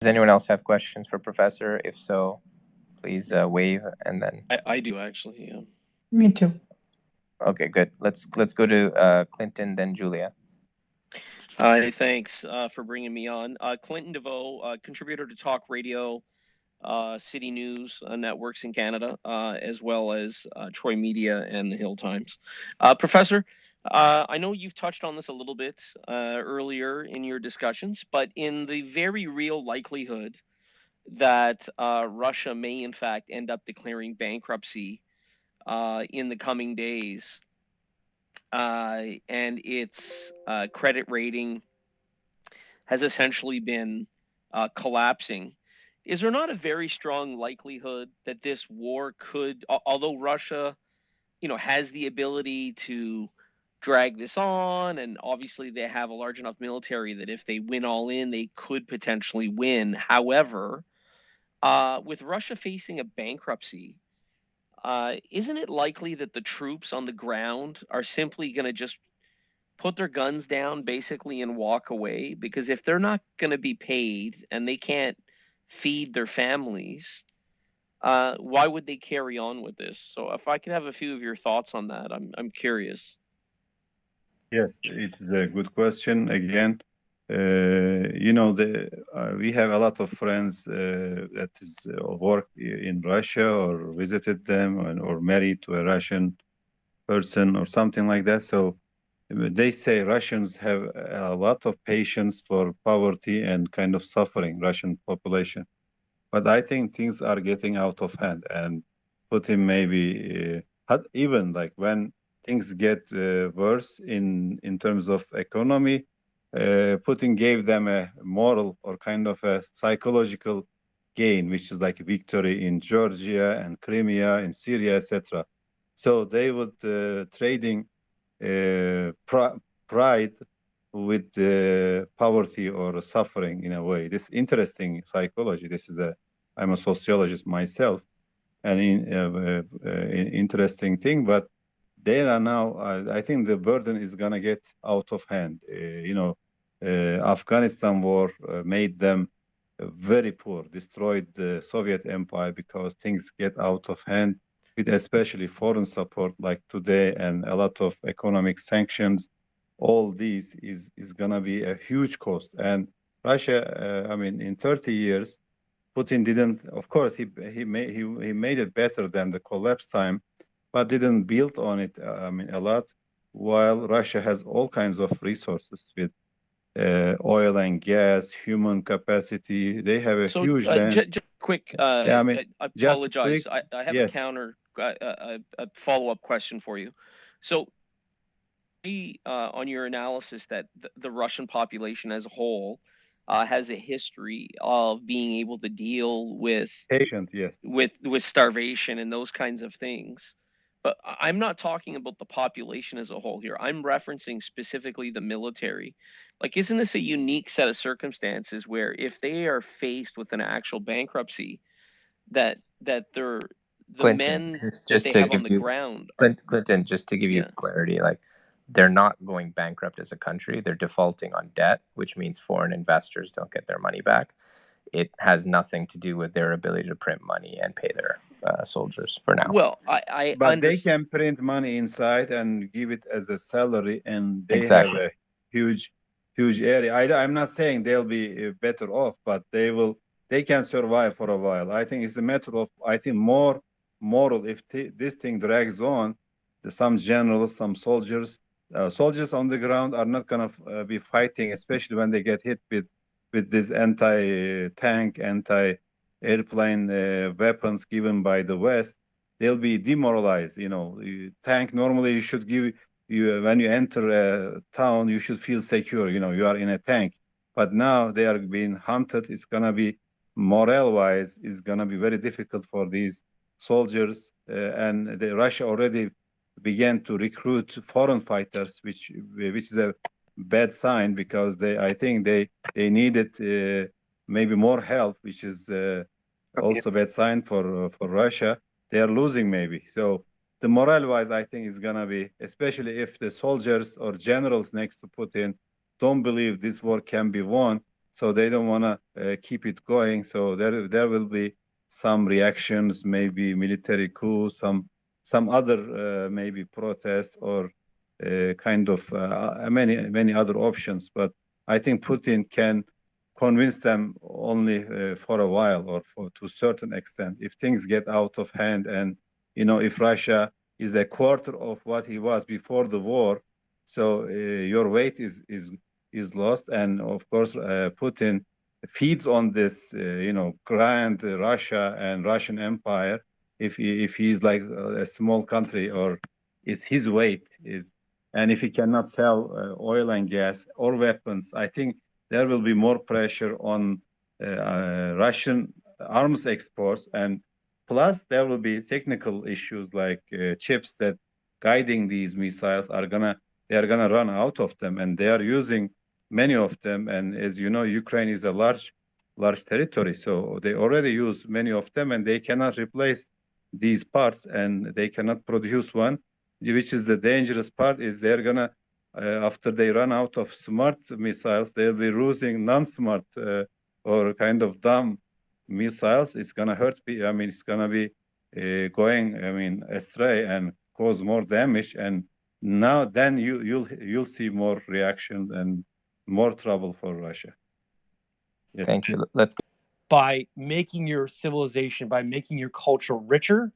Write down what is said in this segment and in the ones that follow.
Does anyone else have questions for Professor? If so, please wave and then. I do actually. Yeah. Me too. Okay, good. Let's go to Clinton, then Julia. Hi, thanks for bringing me on. Clinton DeVoe, contributor to Talk Radio, City News networks in Canada, as well as Troy Media and the Hill Times. Professor, I know you've touched on this a little bit earlier in your discussions, but in the very real likelihood that Russia may in fact end up declaring bankruptcy in the coming days, and its credit rating has essentially been collapsing. Is there not a very strong likelihood that this war could, although Russia, has the ability to drag this on, and obviously they have a large enough military that if they win all in, they could potentially win. However, with Russia facing a bankruptcy, isn't it likely that the troops on the ground are simply going to just put their guns down basically and walk away? Because if they're not going to be paid and they can't feed their families, why would they carry on with this? So if I could have a few of your thoughts on that, I'm curious. Yes, it's a good question again. We have a lot of friends that is work in Russia or visited them or married to a Russian person or something like that. So they say Russians have a lot of patience for poverty and kind of suffering, Russian population. But I think things are getting out of hand, and Putin maybe even like when things get worse in terms of economy, Putin gave them a moral or kind of a psychological gain, which is like victory in Georgia and Crimea, in Syria, etc. So they would trading pride with poverty or suffering in a way. This interesting psychology. I'm a sociologist myself, and interesting thing. But they are now. I think the burden is gonna get out of hand. Afghanistan war made them very poor, destroyed the Soviet Empire because things get out of hand, with especially foreign support like today and a lot of economic sanctions. All these is gonna be a huge cost. And Russia, in 30 years, Putin didn't. Of course, he made it better than the collapse time, but didn't build on it. A lot. While Russia has all kinds of resources with oil and gas, human capacity. They have a huge land. Just quick, I apologize. I have yes. a follow-up question for you. So, on your analysis that the Russian population as a whole has a history of being able to deal with patient, yes, with starvation and those kinds of things. But I'm not talking about the population as a whole here. I'm referencing specifically the military. Like, isn't this a unique set of circumstances where if they are faced with an actual bankruptcy, that they're the Clinton, men just that they to have on give the you ground Clinton, just to give you clarity, like they're not going bankrupt as a country. They're defaulting on debt, which means foreign investors don't get their money back. It has nothing to do with their ability to print money and pay their soldiers for now. Well, but they can print money inside and give it as a salary, and they exactly. have a huge area. I'm not saying they'll be better off, but they can survive for a while. I think it's a matter of, more moral. If this thing drags on, some generals, some soldiers on the ground are not going to be fighting, especially when they get hit with this anti-tank, anti-airplane weapons given by the West. They'll be demoralized. Tank, normally you should give you, when you enter a town, you should feel secure. You are in a tank. But now they are being hunted. It's gonna be, morale-wise, is gonna be very difficult for these soldiers. And Russia already began to recruit foreign fighters, which is a bad sign, because I think they needed maybe more help, which is also bad sign for Russia. They are losing maybe. So the morale-wise, I think is gonna be, especially if the soldiers or generals next to Putin don't believe this war can be won, so they don't want to keep it going. So there will be some reactions, maybe military coup, some other maybe protest or kind of many other options. But I think Putin can convince them only for a while or to a certain extent. If things get out of hand, and if Russia is a quarter of what he was before the war, so your weight is lost, and of course Putin feeds on this grand Russia and Russian Empire. If he's like a small country, or is his weight is, and if he cannot sell oil and gas or weapons, I think there will be more pressure on Russian arms exports, and plus there will be technical issues like chips that guiding these missiles they are gonna run out of them, and they are using many of them. And as you know, Ukraine is a large territory, so they already use many of them, and they cannot replace these parts, and they cannot produce one. Which is the dangerous part, is they're gonna after they run out of smart missiles, they'll be using non-smart or kind of dumb missiles. It's gonna hurt. I mean, it's gonna be going, astray and cause more damage. And now, then you'll see more reaction and more trouble for Russia. Yes. Thank you. Let's go. By making your civilization, by making your culture richer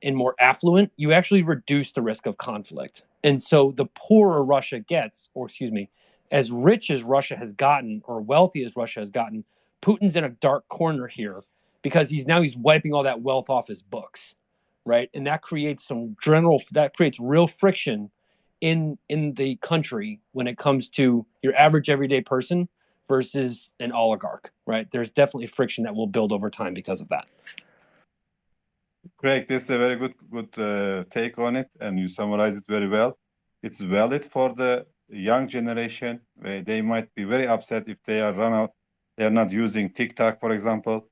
and more affluent, you actually reduce the risk of conflict. And so the poorer Russia gets, or excuse me, as rich as Russia has gotten or wealthy as Russia has gotten, Putin's in a dark corner here because he's wiping all that wealth off his books, right? And that creates real friction in the country when it comes to your average everyday person versus an oligarch, right? There's definitely friction that will build over time because of that. Craig, this is a very good take on it, and you summarize it very well. It's valid for the young generation. They might be very upset if they are run out. They are not using TikTok, for example.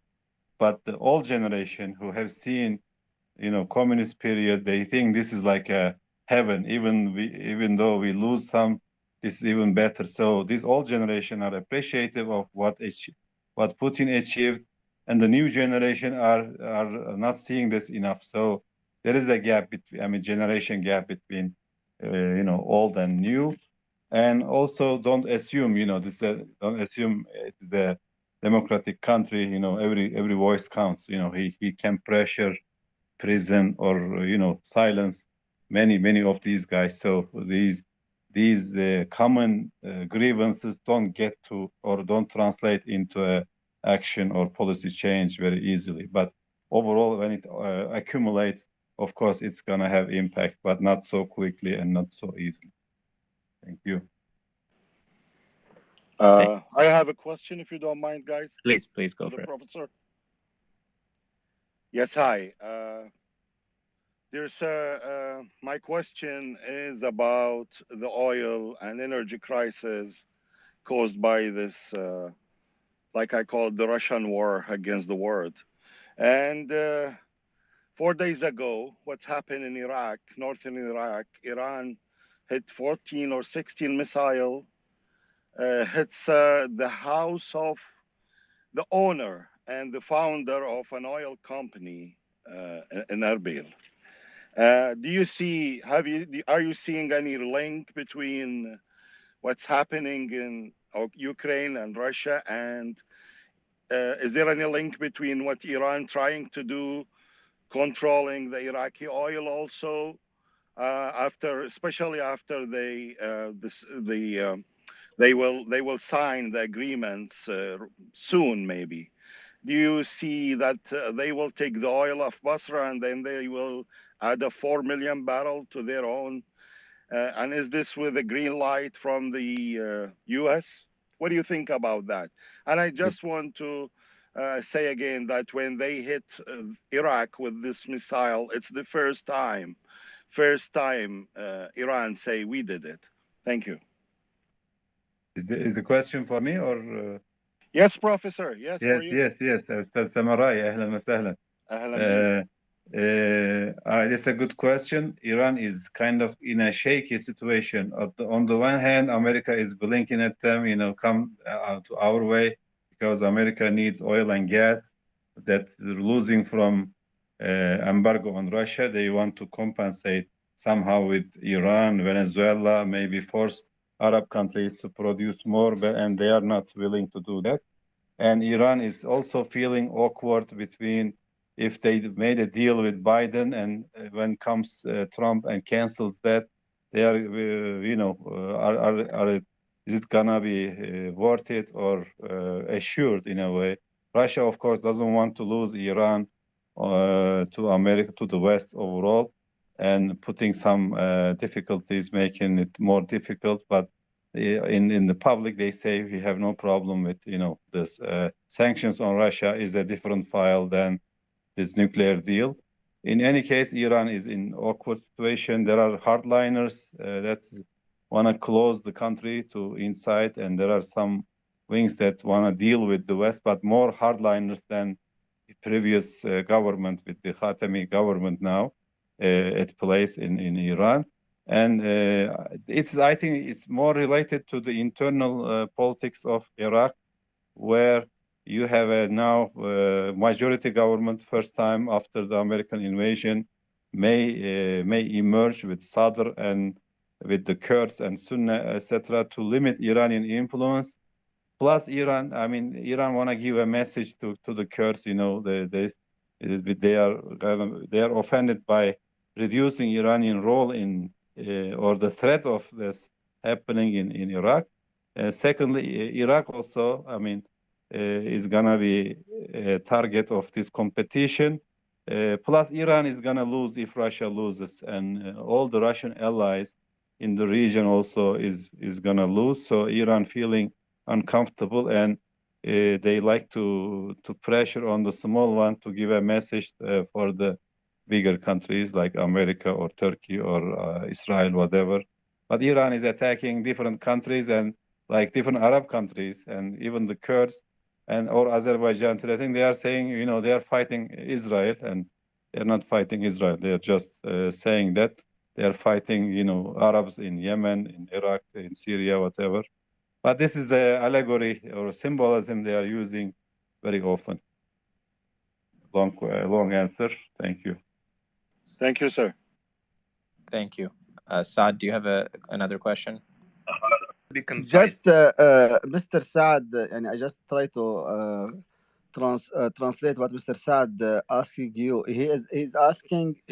But the old generation who have seen, communist period, they think this is like a heaven. Even though we lose some, this is even better. So this old generation are appreciative of what Putin achieved, and the new generation are not seeing this enough. So there is a gap between, generation gap between, old and new. And also, don't assume, don't assume it's the democratic country. Every voice counts. He can pressure, prison, or silence many of these guys. So these common grievances don't get to, or don't translate into a action or policy change very easily. But overall, when it accumulates, of course, it's going to have impact, but not so quickly and not so easily. Thank you. I have a question, if you don't mind, guys. Please go for it. Professor. Yes, hi. My question is about the oil and energy crisis caused by this, like I call it, the Russian war against the world. And 4 days ago, what's happened in Iraq, northern Iraq, Iran hit 14 or 16 missile, hits the house of the owner and the founder of an oil company in Erbil. Are you seeing any link between what's happening in Ukraine and Russia, and is there any link between what Iran trying to do, controlling the Iraqi oil also, especially after they will sign the agreements soon, maybe? Do you see that they will take the oil of Basra and then they will add a 4 million barrel to their own? And is this with a green light from the U.S.? What do you think about that? And I just want to say again that when they hit Iraq with this missile, it's the first time Iran say we did it. Thank you. Is the question for me or? Yes, Professor. Yes, for you. Yes. أستاذ سامراي, أهلا وسهلا. It's a good question. Iran is kind of in a shaky situation. On the one hand, America is blinking at them, come to our way. because America needs oil and gas that they're losing from embargo on Russia. They want to compensate somehow with Iran, Venezuela, maybe force Arab countries to produce more, and they are not willing to do that. And Iran is also feeling awkward between if they made a deal with Biden and when comes Trump and cancels that, they are, is it gonna be worth it or assured in a way? Russia, of course, doesn't want to lose Iran to America, to the West overall, and putting some difficulties, making it more difficult. But in the public, they say we have no problem with this sanctions on Russia is a different file than this nuclear deal. In any case, Iran is in awkward situation. There are hardliners that want to close the country to inside, and there are some wings that want to deal with the West, but more hardliners than the previous government with the Khatami government now at place in Iran. And I think it's more related to the internal politics of Iraq, where you have a now majority government first time after the American invasion may emerge with Sadr and with the Kurds and Sunni, etc., to limit Iranian influence. Plus, Iran want to give a message to the Kurds. They are offended by reducing Iranian role in or the threat of this happening in Iraq. Secondly, Iraq also, is gonna be a target of this competition. Plus, Iran is gonna lose if Russia loses, and all the Russian allies in the region also is gonna lose. So Iran feeling uncomfortable, and they like to pressure on the small one to give a message for the bigger countries like America or Turkey or Israel, whatever. But Iran is attacking different countries and like different Arab countries and even the Kurds and or Azerbaijan. I think they are saying, they are fighting Israel, and they're not fighting Israel. They are just saying that they are fighting, Arabs in Yemen, in Iraq, in Syria, whatever. But this is the allegory or symbolism they are using very often. Long answer. Thank you. Thank you, sir. Thank you. Saad, do you have another question? Be concise. Just Mr. Saad, and I just try to translate what Mr. Saad asking you. He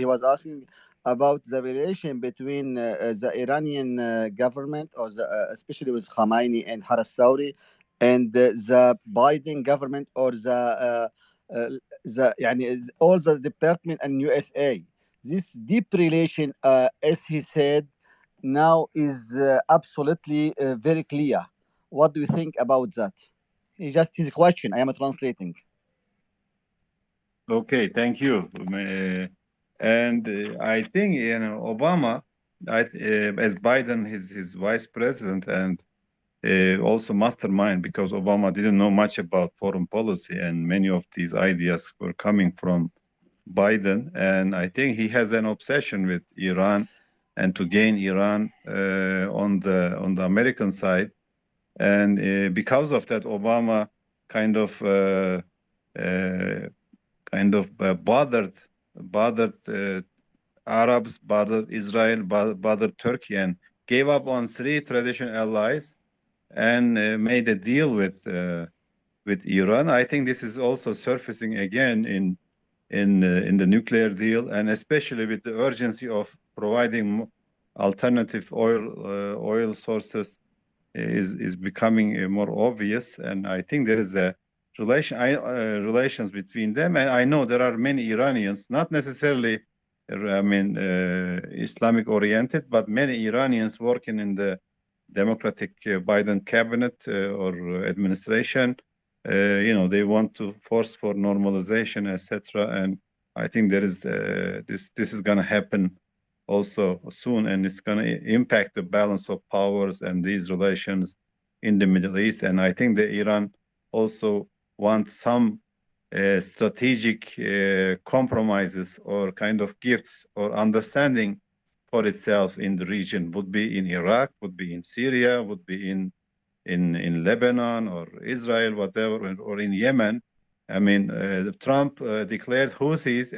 was asking about the relation between the Iranian government, or especially with Khamenei and Haras Saudi, and the Biden government, or all the department and USA. This deep relation, as he said, now is absolutely very clear. What do you think about that? It's just his question. I am translating. Okay, thank you. And I think Obama, as Biden, his vice president, and also mastermind, because Obama didn't know much about foreign policy, and many of these ideas were coming from Biden. And I think he has an obsession with Iran and to gain Iran on the American side. And because of that, Obama kind of bothered Arabs, bothered Israel, bothered Turkey, and gave up on 3 traditional allies and made a deal with Iran. I think this is also surfacing again in the nuclear deal, and especially with the urgency of providing alternative oil sources is becoming more obvious. And I think there is a relations between them. And I know there are many Iranians, not necessarily, Islamic oriented, but many Iranians working in the Democratic Biden cabinet or administration. They want to force for normalization, etc. And I think there is this is going to happen also soon, and it's going to impact the balance of powers and these relations in the Middle East. And I think that Iran also wants some strategic compromises or kind of gifts or understanding for itself in the region. Would be in Iraq, would be in Syria, would be in in Lebanon or Israel, whatever, or in Yemen. I mean, Trump declared Houthis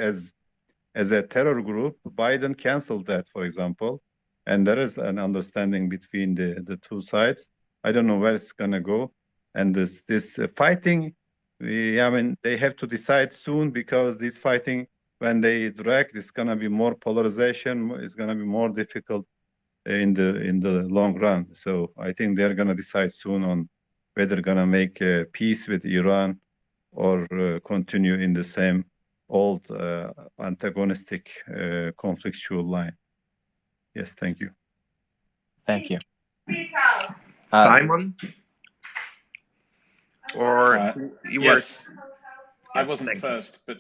as a terror group. Biden canceled that, for example, and there is an understanding between the two sides. I don't know where it's gonna go, and this fighting. I mean, they have to decide soon, because this fighting, when they drag, it's gonna be more polarization. It's gonna be more difficult in the long run. So I think they're gonna decide soon on whether they're gonna make peace with Iran or continue in the same old antagonistic conflictual line. Yes, thank you. Thank you. Simon? Or you were. Yes, I wasn't thank you. first, but